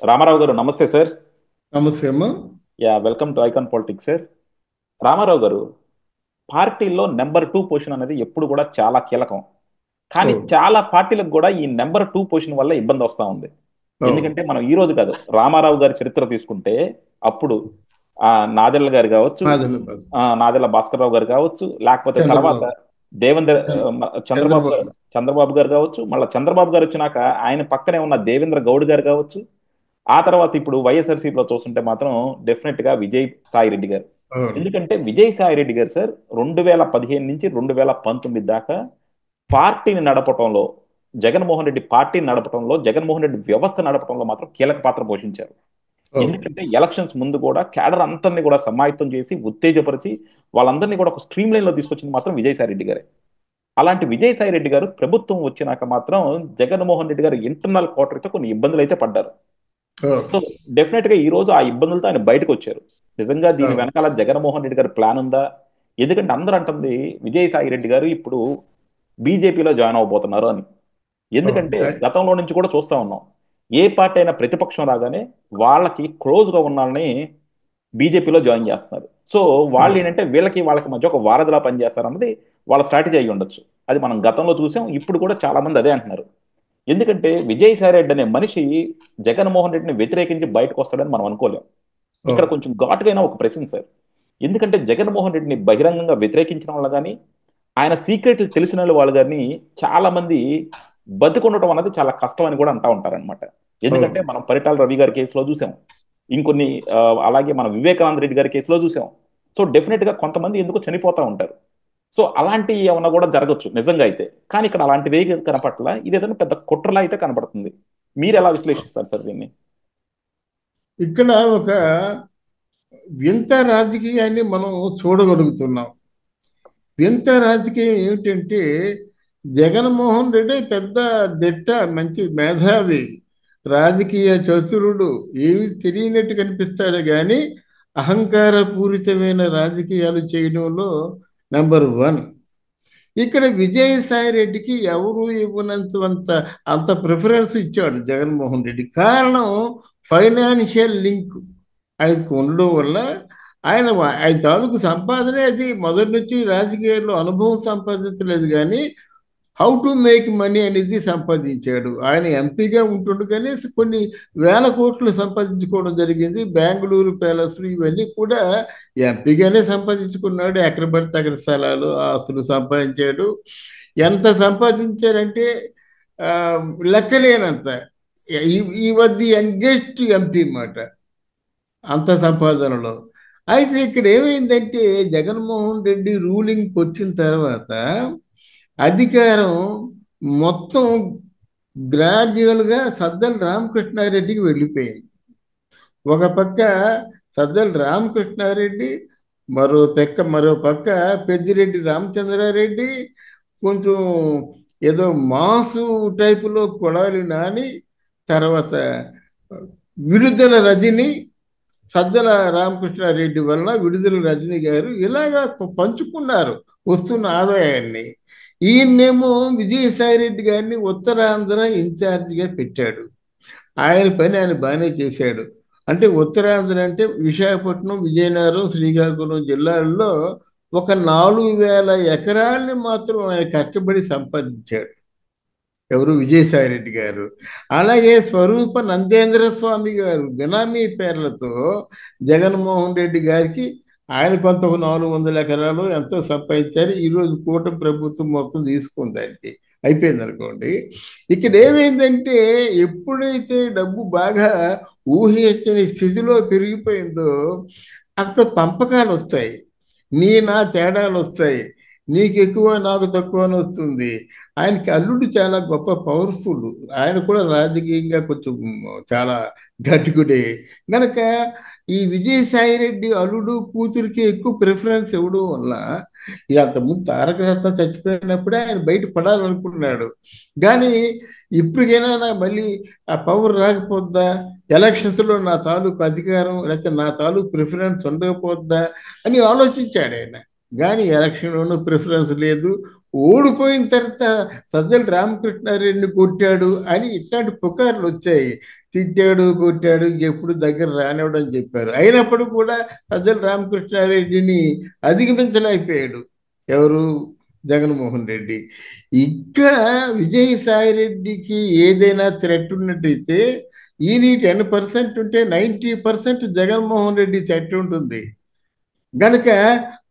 రామారావు గారు నమస్తే సార్. నమస్తే అమ్మా. Welcome to icon politics sir. Ramarao garu, పార్టీల్లో నెంబర్ టూ పొజిషన్ అనేది ఎప్పుడు కూడా చాలా కీలకం. ఓ. కానీ చాలా పార్టీలకు కూడా ఈ నెంబర్ టూ పొజిషన్ వల్ల ఇబ్బంది వస్తూ ఉంది. ఓ. ఎందుకంటే మనం ఈ రోజు కాదు, రామారావు గారి చరిత్ర తీసుకుంటే అప్పుడు నాదెళ్ల గారు కావచ్చు, ఆదిలాబాద్. నాదెళ్ల భాస్కర్ రావు గారు కావచ్చు, లేకపోతే తర్వాత చంద్రబాబు. దేవేంద్ర చంద్ర- చంద్రబాబు చంద్రబాబు. చంద్రబాబు గారు కావచ్చు, మళ్ళీ చంద్రబాబు గారు వచ్చినాక ఆయన పక్కనే ఉన్న దేవేంద్ర గౌడ్ గారు కావచ్చు. ఆ తర్వాత ఇప్పుడు వైఎస్ఆర్సీపీలో చూస్తుంటే మాత్రం డెఫినెట్ గా విజయ్ సాయి రెడ్డి గారు. అవును. ఎందుకంటే విజయ్ సాయి రెడ్డి గారు సార్ 2015 నుంచి 2019 దాకా పార్టీని నడపటంలో, జగన్మోహన్ రెడ్డి పార్టీని నడపటంలో, జగన్మోహన్ రెడ్డి వ్యవస్థ నడపటంలో మాత్రం కీలక పాత్ర పోషించారు. అవును. ఎందుకంటే ఎలక్షన్స్ ముందు కూడా క్యాడర్ అంతరిని కూడా సమాయత్తం చేసి ఉత్తేజపరిచి వాళ్ళందరినీ కూడా ఒక స్ట్రీమ్ లైన్ లో తీసుకొచ్చింది మాత్రం విజయసాయి రెడ్డి గారే. అలాంటి విజయసాయి రెడ్డి గారు ప్రభుత్వం వచ్చినాక మాత్రం జగన్మోహన్ రెడ్డి గారు ఇంటర్నల్ క్వార్టర్తో కొన్ని ఇబ్బందులు అయితే పడ్డారు. అవును. సో డెఫినెట్ గా ఈ రోజు ఆ ఇబ్బందులతో ఆయన బయటకు వచ్చారు. నిజంగా దీని అవును. వెనకాల జగన్మోహన్ రెడ్డి గారి ప్లాన్ ఉందా? ఎందుకంటే అందరూ అంటుంది విజయసాయి రెడ్డి గారు ఇప్పుడు బీజేపీలో జాయిన్ అవబోతున్నారు అని. అవును. ఎందుకంటే గతంలో నుంచి కూడా చూస్తా ఉన్నాం, ఏ పార్టీ అయినా ప్రతిపక్షం రాగానే వాళ్ళకి క్లోజ్ గా ఉన్న వాళ్ళని బీజేపీలో జాయిన్ చేస్తున్నారు. సో వాళ్ళు అవును. ఏంటంటే వీళ్ళకి వాళ్ళకి మధ్య ఒక వారధిలా పనిచేస్తారు అన్నది వాళ్ళ స్ట్రాటజీ అయి ఉండొచ్చు. అది మనం గతంలో చూసాం, ఇప్పుడు కూడా చాలా మంది అదే అంటున్నారు. ఎందుకంటే విజయసాయి రెడ్డి అనే మనిషి జగన్మోహన్ రెడ్డిని వ్యతిరేకించి బయటకు వస్తాడని మనం అనుకోలేం. ఇక్కడ అవును. కొంచెం ఘాటుగైన ఒక ప్రశ్న సార్. ఎందుకంటే జగన్మోహన్ రెడ్డిని బహిరంగంగా వ్యతిరేకించిన వాళ్ళు కానీ, ఆయన సీక్రెట్లు తెలిసిన వాళ్ళు కానీ చాలా మంది బతికుండటం అనేది చాలా కష్టం అని కూడా అంటా ఉంటారన్నమాట. ఎందుకంటే అవును. మనం పరిటాల రవి గారి కేసులో చూసాం, ఇంకొన్ని అలాగే మన వివేకానంద రెడ్డి గారి కేసులో చూసాం. సో డెఫినెట్ గా కొంతమంది ఎందుకు చనిపోతా ఉంటారు. సో అలాంటి ఏమన్నా కూడా జరగచ్చు నిజంగా అయితే. కానీ ఇక్కడ అలాంటిది ఏది కనపట్ల, ఇది ఏదైనా పెద్ద కుట్రలా అయితే కనపడుతుంది. మీరు ఎలా విశ్లేషిస్తారు సార్ దీన్ని? ఇక్కడ ఒక వింత రాజకీయాన్ని మనం చూడగలుగుతున్నాం. వింత రాజకీయం ఏమిటంటే జగన్మోహన్ రెడ్డి పెద్ద దిట్ట, మంచి మేధావి, రాజకీయ చతురుడు, ఏమి తెలియనట్టు కనిపిస్తాడు కానీ అహంకారపూరితమైన రాజకీయాలు చేయడంలో నెంబర్ వన్. ఇక్కడ విజయసాయి రెడ్డికి ఎవరు ఇవ్వనంత అంత ప్రిఫరెన్స్ ఇచ్చాడు జగన్మోహన్ రెడ్డి. కారణం ఫైనాన్షియల్ లింక్ ఆయనకు ఉండడం వల్ల. ఆయన తాలూకు సంపాదనే అది. మొదటి నుంచి రాజకీయాల్లో అనుభవం సంపాదించలేదు కానీ హౌ టు మేక్ మనీ అనేది సంపాదించాడు. ఆయన ఎంపీగా ఉంటుండగానే కొన్ని వేల కోట్లు సంపాదించుకోవడం జరిగింది. బెంగళూరు ప్యాలెస్లు ఇవన్నీ కూడా ఎంపీగానే సంపాదించుకున్నాడు. ఎక్కడ పడితే అక్కడ స్థలాలు, ఆస్తులు సంపాదించాడు. ఎంత సంపాదించారంటే ఆ, లెక్కలేనంత. ఈ వాజ్ ది యంగెస్ట్ ఎంపీ మాట అంత సంపాదనలో. అయితే ఇక్కడ ఏమైందంటే జగన్మోహన్ రెడ్డి రూలింగ్కి వచ్చిన తర్వాత అధికారం మొత్తం గ్రాడ్యువల్గా సజ్జల రామకృష్ణారెడ్డికి వెళ్ళిపోయింది. ఒక పక్క సజ్జల రామకృష్ణారెడ్డి, మరో పక్క పెద్దిరెడ్డి రామచంద్రారెడ్డి, కొంచెం ఏదో మాసు టైపులో కొడాలి నాని, తర్వాత విడుదల రజని, సజ్జల రామకృష్ణారెడ్డి వలన విడుదల రజని గారు ఇలాగా పంచుకున్నారు వస్తున్న ఆదాయాన్ని. ఈయన్నేమో విజయసాయి రెడ్డి గారిని ఉత్తరాంధ్ర ఇన్ఛార్జిగా పెట్టాడు. ఆయన పని ఆయన బాగానే చేశాడు. అంటే ఉత్తరాంధ్ర అంటే విశాఖపట్నం, విజయనగరం, శ్రీకాకుళం జిల్లాల్లో ఒక 4,000 ఎకరాల్ని మాత్రం ఆయన కష్టపడి సంపాదించాడు. ఎవరు? విజయసాయి రెడ్డి గారు. అలాగే స్వరూప నందేంద్ర స్వామి గారు బినామీ పేర్లతో జగన్మోహన్ రెడ్డి గారికి ఆయన కొంత ఒక 400 ఎకరాలు ఎంతో సంపాదించారు. ఈరోజు కూటమి ప్రభుత్వం మొత్తం తీసుకుంది ఆయనకి. అయిపోయింది అనుకోండి. ఇక్కడ ఏమైందంటే ఎప్పుడైతే డబ్బు బాగా ఊహించని స్థితిలో పెరిగిపోయిందో అక్కడ పంపకాలు వస్తాయి, నీ నా తేడాలు వస్తాయి. నీకు ఎక్కువ నాకు తక్కువ అని వస్తుంది. ఆయనకి అల్లుడు చాలా గొప్ప పవర్ఫుల్. ఆయన కూడా రాజకీయంగా కొంచెం చాలా గట్టిగుడే గనక ఈ విజయసాయి రెడ్డి అల్లుడు కూతురికి ఎక్కువ ప్రిఫరెన్స్ ఇవ్వడం వల్ల ఇక అంతకుముందు తారక రత్న చచ్చిపోయినప్పుడే ఆయన బయట పడాలనుకున్నాడు. కానీ ఇప్పటికైనా మళ్ళీ ఆ పవర్ రాకపోద్దా, ఎలక్షన్స్లో నా తాలూకు అధికారం లేకపోతే నా తాలూకు ప్రిఫరెన్స్ ఉండకపోద్దా అని ఆలోచించాడు ఆయన. కానీ ఎలక్షన్లోనూ ప్రిఫరెన్స్ లేదు. ఓడిపోయిన తర్వాత సజ్జల రామకృష్ణారెడ్డిని కొట్టాడు అని ఇట్లాంటి పుకార్లు వచ్చాయి. తిట్టాడు, కొట్టాడు, ఎప్పుడు దగ్గర రానివ్వడని చెప్పారు. అయినప్పుడు కూడా సజ్జల రామకృష్ణారెడ్డిని అధిగమించలేకపోయాడు ఎవరు, జగన్మోహన్ రెడ్డి. ఇక్కడ విజయసాయి రెడ్డికి ఏదైనా థ్రెట్ ఉన్నట్టయితే ఈయన 10% ఉంటే 90% జగన్మోహన్ రెడ్డి థ్రెట్ ఉంటుంది. గనక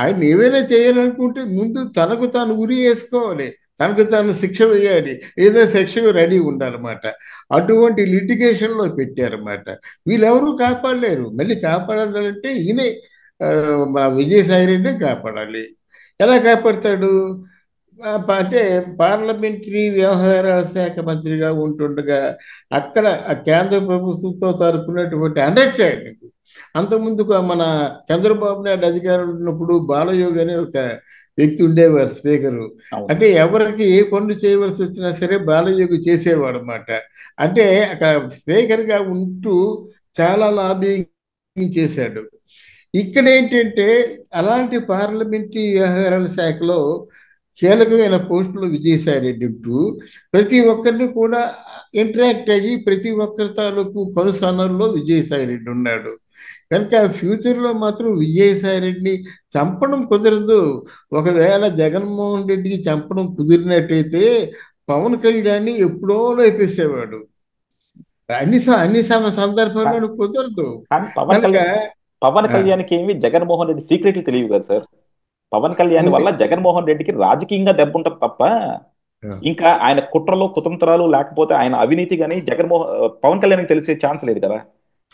ఆయన ఏవైనా చేయాలనుకుంటే ముందు తనకు తాను ఉరి వేసుకోవాలి, తనకు తాను శిక్ష వేయాలి, ఏదో శిక్షకు రెడీ ఉండాలన్నమాట. అటువంటి లిటిగేషన్లో పెట్టారన్నమాట. వీళ్ళెవరూ కాపాడలేరు. మళ్ళీ కాపాడాలంటే ఈయనే, మా విజయసాయి రెడ్డి కాపాడాలి. ఎలా కాపాడతాడు? అంటే పార్లమెంటరీ వ్యవహారాల శాఖ మంత్రిగా ఉంటుండగా అక్కడ ఆ కేంద్ర ప్రభుత్వంతో తరపునటువంటి అండర్స్టాండింగ్. అంతకుముందు మన చంద్రబాబు నాయుడు అధికారులు ఉన్నప్పుడు బాలయోగి అనే ఒక వ్యక్తి ఉండేవారు స్పీకరు. అవును. అంటే ఎవరికి ఏ పనులు చేయవలసి వచ్చినా సరే బాలయోగి చేసేవాడు అనమాట. అంటే అక్కడ స్పీకర్గా ఉంటూ చాలా లాబింగ్ చేశాడు. ఇక్కడ ఏంటంటే అలాంటి పార్లమెంటరీ వ్యవహారాల శాఖలో కీలకమైన పోస్టులు విజయసాయి రెడ్డి ఉంటూ ప్రతి ఒక్కరిని కూడా ఇంటరాక్ట్ అయ్యి ప్రతి ఒక్కరి తాలూకు కనుసన్నల్లో విజయసాయి రెడ్డి ఉన్నాడు. కనుక ఫ్యూచర్లో మాత్రం విజయసాయి రెడ్డిని చంపడం కుదరదు. ఒకవేళ జగన్మోహన్ రెడ్డికి చంపడం కుదిరినట్టయితే పవన్ కళ్యాణ్ని ఎప్పుడో లేపేసేవాడు. అన్ని సందర్భాల్లోనూ కుదరదు. కానీ కనుక పవన్ కళ్యాణ్కి ఏమి జగన్మోహన్ రెడ్డి సీక్రెట్లు తెలియదు కదా సార్. పవన్ కళ్యాణ్ వల్ల జగన్మోహన్ రెడ్డికి రాజకీయంగా దెబ్బ ఉంటుంది తప్ప ఇంకా ఆయన కుట్రలు కుతంత్రాలు లేకపోతే ఆయన అవినీతి కానీ పవన్ కళ్యాణ్కి తెలిసే ఛాన్స్ లేదు కదా.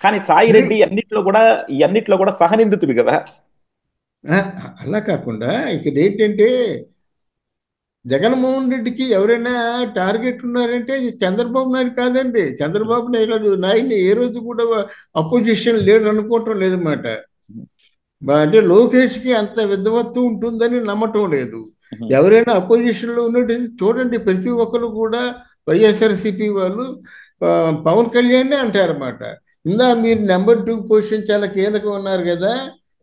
కానీ సాయి రెడ్డి అన్నిట్లో కూడా సహనిందితుడు కదా. అలా కాకుండా ఇక్కడ ఏంటంటే జగన్మోహన్ రెడ్డికి ఎవరైనా టార్గెట్ ఉన్నారంటే చంద్రబాబు నాయుడు కాదండి. చంద్రబాబు నాయుడిని ఏ రోజు కూడా అపోజిషన్ లీడర్ అనుకోవటం లేదన్నమాట. అంటే లోకేష్కి అంత విద్వత్తు ఉంటుందని నమ్మటం లేదు. ఎవరైనా అపోజిషన్లో ఉన్నట్టు చూడండి, ప్రతి ఒక్కరు కూడా వైఎస్ఆర్సీపీ వాళ్ళు పవన్ కళ్యాణ్నే అంటారన్నమాట. మీరు నెంబర్ 2 పొజిషన్ చాలా కీలకం ఉన్నారు కదా.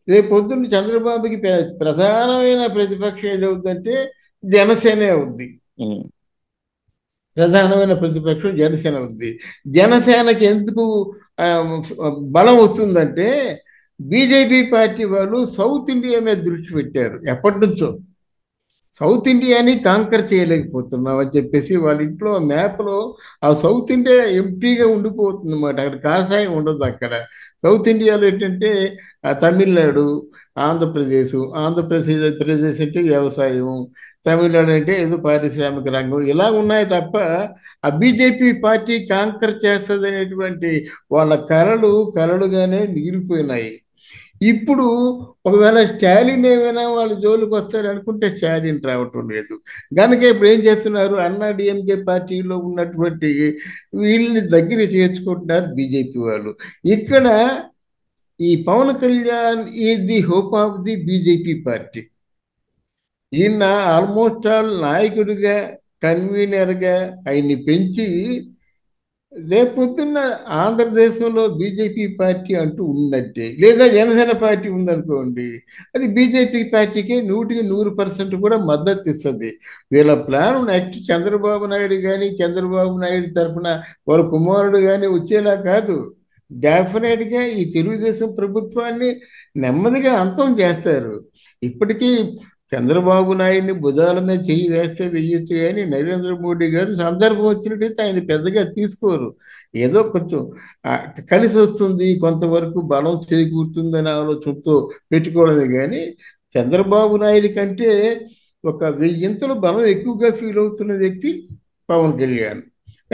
రేపు పొద్దున్న చంద్రబాబుకి ప్రధానమైన ప్రతిపక్షం ఏదవుతుందంటే జనసేనే అవుద్ది. ప్రధానమైన ప్రతిపక్షం జనసేన ఉంది. జనసేనకి ఎందుకు బలం వస్తుందంటే బీజేపీ పార్టీ వాళ్ళు సౌత్ ఇండియా మీద దృష్టి పెట్టారు ఎప్పటి నుంచో. సౌత్ ఇండియాని కాంకర్ చేయలేకపోతున్నాం అని చెప్పేసి వాళ్ళ ఇంట్లో మ్యాప్లో ఆ సౌత్ ఇండియా ఎంటీగా ఉండిపోతుంది అన్నమాట. అక్కడ కాషాయం ఉండదు. అక్కడ సౌత్ ఇండియాలో ఏంటంటే తమిళనాడు, ఆంధ్రప్రదేశ్ అంటే వ్యవసాయం, తమిళనాడు అంటే ఏదో పారిశ్రామిక రంగం, ఇలా ఉన్నాయి తప్ప ఆ బీజేపీ పార్టీ కాంకర్ చేస్తుంది అనేటువంటి వాళ్ళ కలలుగానే మిగిలిపోయినాయి. ఇప్పుడు ఒకవేళ స్టాలిన్ ఏమైనా వాళ్ళ జోలికి వస్తారనుకుంటే స్టాలిన్ రావటం లేదు. కనుక ఇప్పుడు ఏం చేస్తున్నారు, అన్నాడీఎంకే పార్టీలో ఉన్నటువంటి వీళ్ళని దగ్గర చేర్చుకుంటున్నారు బీజేపీ వాళ్ళు. ఇక్కడ ఈ Pawan Kalyan is the hope of the BJP party. ఈయన ఆల్మోస్ట్ ఆల్ నాయకుడిగా, కన్వీనర్గా ఆయన్ని పెంచి రేపొద్దున్న ఆంధ్రదేశంలో బీజేపీ పార్టీ అంటూ ఉన్నట్టే, లేదా జనసేన పార్టీ ఉందనుకోండి, అది బీజేపీ పార్టీకి 100% కూడా మద్దతు ఇస్తుంది. వీళ్ళ ప్లాన్ నెక్స్ట్ చంద్రబాబు నాయుడు కానీ, చంద్రబాబు నాయుడు తరఫున వాళ్ళ కుమారుడు కానీ వచ్చేలా కాదు. డెఫినెట్గా ఈ తెలుగుదేశం ప్రభుత్వాన్ని నెమ్మదిగా అంతం చేస్తారు. ఇప్పటికీ చంద్రబాబు నాయుడిని భుజాల మీద చెయ్యి వేస్తే వెయ్యొచ్చు, కానీ నరేంద్ర మోడీ గారు సందర్భం వచ్చినట్టయితే ఆయన పెద్దగా తీసుకోరు. ఏదో కొంచెం కలిసి వస్తుంది, కొంతవరకు బలం చేకూరుతుందనే ఆలోచనతో పెట్టుకోవడమే. కానీ చంద్రబాబు నాయుడు కంటే ఒక 1000 బలం ఎక్కువగా ఫీల్ అవుతున్న వ్యక్తి పవన్ కళ్యాణ్.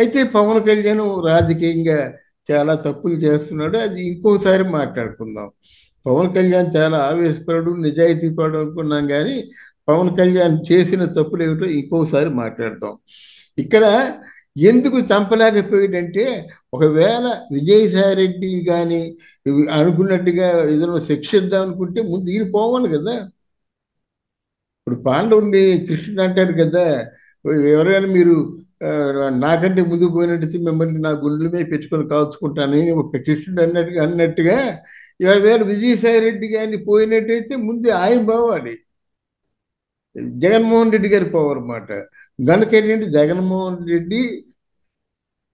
అయితే పవన్ కళ్యాణ్ రాజకీయంగా చాలా తప్పులు చేస్తున్నాడు, అది ఇంకోసారి మాట్లాడుకుందాం. పవన్ కళ్యాణ్ చాలా ఆవేశపడు, నిజాయితీపడు అనుకున్నాం, కానీ పవన్ కళ్యాణ్ చేసిన తప్పులు ఏమిటో ఇంకోసారి మాట్లాడతాం. ఇక్కడ ఎందుకు చంపలేకపోయాడంటే, ఒకవేళ విజయసాయి రెడ్డి కానీ అనుకున్నట్టుగా ఏదైనా శిక్షిద్దాం అనుకుంటే ముందు ఈయన పోవాలి కదా. ఇప్పుడు పాండవుని కృష్ణుడు అంటారు కదా, ఎవరైనా మీరు నాకంటే ముందు పోయినట్టు మిమ్మల్ని నా గుండెల మీద పెట్టుకొని కాల్చుకుంటానని ఒక కృష్ణుడు అన్నట్టుగా ఒకవేళ విజయసాయి రెడ్డి గారిని పోయినట్టయితే ముందు ఆయన పోవాలి, జగన్మోహన్ రెడ్డి గారి పోవాలన్నమాట. గనుక ఏంటంటే జగన్మోహన్ రెడ్డి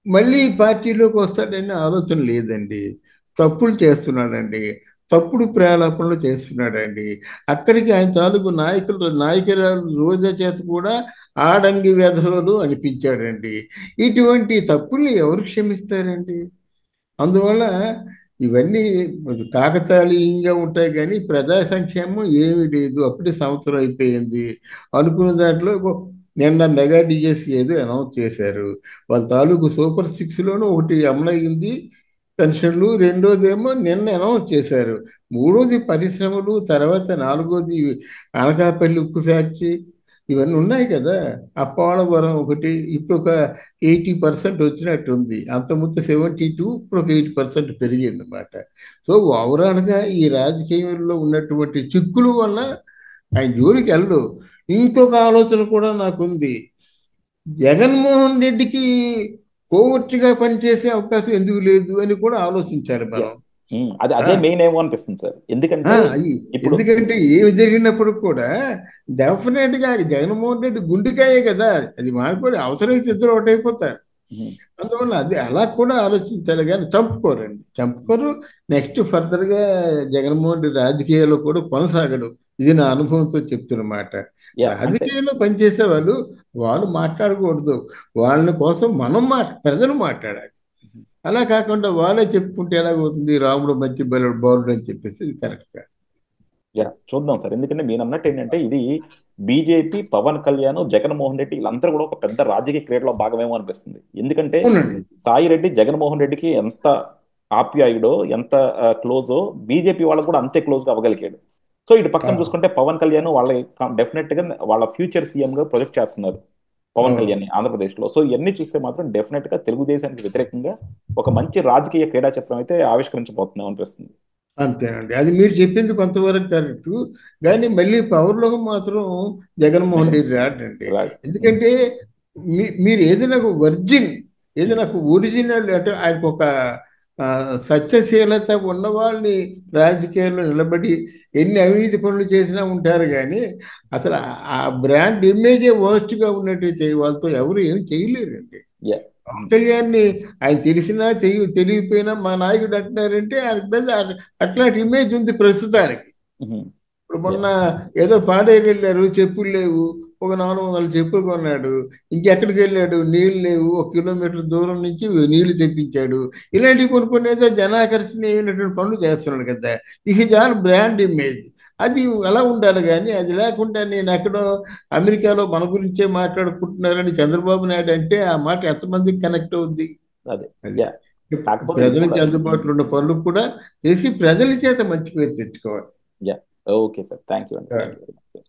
మళ్ళీ పార్టీలోకి వస్తాడనే ఆలోచన లేదండి. తప్పులు చేస్తున్నాడండి. తప్పుడు ప్రేలాపనలు చేస్తున్నాడండి. అక్కడికి ఆయన తాలూకు నాయకురాలు రోజా చేత కూడా ఆడంగి వెధవలు అనిపించాడండి. ఇటువంటి తప్పుల్ని ఎవరు క్షమిస్తారండి? అందువల్ల ఇవన్నీ కాకతాళీయంగా ఉంటాయి కానీ ప్రజా సంక్షేమం ఏమీ లేదు. అప్పుడే సంవత్సరం అయిపోయింది. అనుకున్న దాంట్లో నిన్న మెగా డిఎస్సి ఏదో అనౌన్స్ చేశారు. వాళ్ళ తాలూకు సూపర్ సిక్స్లోనూ ఒకటి అమలయ్యింది పెన్షన్లు. రెండోదేమో నిన్న అనౌన్స్ చేశారు. మూడోది పరిశ్రమలు, తర్వాత నాలుగోది అనకాపల్లి ఉక్కు ఫ్యాక్టరీ, ఇవన్నీ ఉన్నాయి కదా. అప్పవరం ఒకటి ఇప్పుడు ఒక 80% వచ్చినట్టుంది. అంతకుముందు 72, ఇప్పుడు ఒక 80% పెరిగింది అన్నమాట. సో ఓవరాల్గా ఈ రాజకీయంలో ఉన్నటువంటి చిక్కుల వల్ల ఆయన జోలికి వెళ్ళడు. ఇంకొక ఆలోచన కూడా నాకుంది. జగన్మోహన్ రెడ్డికి కోవర్ట్గా పనిచేసే అవకాశం ఎందుకు లేదు అని కూడా ఆలోచించాలి Yeah. మనం. అది ఆ, అదే మెయిన్ ఏమో అనిపిస్తుంది సార్. ఎందుకంటే ఇప్పుడు ఎందుకంటే ఏమి జరిగినప్పుడు కూడా డెఫినెట్ గా జగన్మోహన్ రెడ్డి గుండెకాయే కదా, అది మానుకొని అవసరమైతే ఇద్దరు ఒకటైపోతారు. ఉమ్, అందువల్ల అది అలా కూడా ఆలోచించాలి కానీ చంపుకోరండి, చంపుకోరు. నెక్స్ట్ ఫర్దర్ గా జగన్మోహన్ రెడ్డి రాజకీయాల్లో కూడా కొనసాగడు. ఇది నా అనుభవంతో చెప్తున్నమాట. అంటే రాజకీయాల్లో పనిచేసే వాళ్ళు మాట్లాడకూడదు. వాళ్ళ కోసం ప్రజలు మాట్లాడాలి. అలా కాకుండా వాళ్ళే చెప్పుకుంటే ఎలాగవుతుంది? రాముడు మంచి బలుడు బాలుడు అని చెప్పేసి ఇది కరెక్ట్ కాదు. చూద్దాం సార్. ఎందుకంటే మీరు అన్నట్టు ఏంటంటే ఇది బీజేపీ, పవన్ కళ్యాణ్, జగన్మోహన్ రెడ్డి వీళ్ళందరూ కూడా ఒక పెద్ద రాజకీయ క్రీడలో భాగమేమో అనిపిస్తుంది. ఎందుకంటే అవునండి. సాయి రెడ్డి జగన్మోహన్ రెడ్డికి ఎంత ఆప్యాయుడో, ఎంత క్లోజో, బీజేపీ వాళ్ళకు కూడా అంతే క్లోజ్ గా అవ్వగలిగాడు. సో ఇటు పక్కన అవును. చూసుకుంటే పవన్ కళ్యాణ్ వాళ్ళ డెఫినెట్ గా వాళ్ళ ఫ్యూచర్ సీఎం గా ప్రొజెక్ట్ చేస్తున్నారు పవన్ అవును. కళ్యాణ్ ఆంధ్రప్రదేశ్ లో. సో ఇవన్నీ చూస్తే మాత్రం డెఫినెట్ గా తెలుగుదేశానికి వ్యతిరేకంగా ఒక మంచి రాజకీయ క్రీడా చిత్రం అయితే ఆవిష్కరించబోతున్నాం అనిపిస్తుంది. అంతేనండి. అది మీరు చెప్పింది కొంతవరకు కరెక్ట్. కానీ మళ్ళీ పవర్లో మాత్రం జగన్మోహన్ జగన్ రెడ్డి రాడండి. రాడు. ఎందుకంటే మీరు ఏదైనా ఒక వర్జిన్, ఏదైనా ఒక ఒరిజినల్ అంటే ఆయనకు ఒక ఆ, సత్యశీలత ఉన్న వాళ్ళని రాజకీయాల్లో నిలబడి ఎన్ని అవినీతి పనులు చేసినా ఉంటారు. కానీ అసలు ఆ బ్రాండ్ ఇమేజే వర్స్ట్గా ఉన్నట్టయితే వాళ్ళతో ఎవరు ఏం చేయలేరండి. పవన్ కళ్యాణ్ని ఆయన తెలిసినా తెలియకపోయినా మా నాయకుడు అంటున్నారంటే ఆయన మీద అట్లాంటి ఇమేజ్ ఉంది ప్రస్తుతానికి. ఇప్పుడు మొన్న ఏదో పాడేరు వెళ్ళారు, చెప్పులు లేవు, ఒక 400 చెప్పులు కొన్నాడు. ఇంకెక్కడికి వెళ్ళాడు, నీళ్ళు లేవు, 1 కిలోమీటర్ దూరం నుంచి నీళ్లు తెప్పించాడు. ఇలాంటివి కొన్ని ఏదో జనాకర్షణీయమైనటువంటి పనులు చేస్తున్నాడు కదా. This is all brand image. అది ఎలా ఉండాలి కానీ అది లేకుండా నేను ఎక్కడో అమెరికాలో మన గురించే మాట్లాడుకుంటున్నారని చంద్రబాబు నాయుడు అంటే ఆ మాట ఎంతమందికి కనెక్ట్ అవుద్ది? అదే. అది కాకపోతే ఇది కూడా ప్రజలకి అందుబాటులో ఉన్న పనులు కూడా చేసి ప్రజల చేత మంచి పేరు తెచ్చుకోవాలి. Okay sir. థ్యాంక్ యూ అండి. Thank you.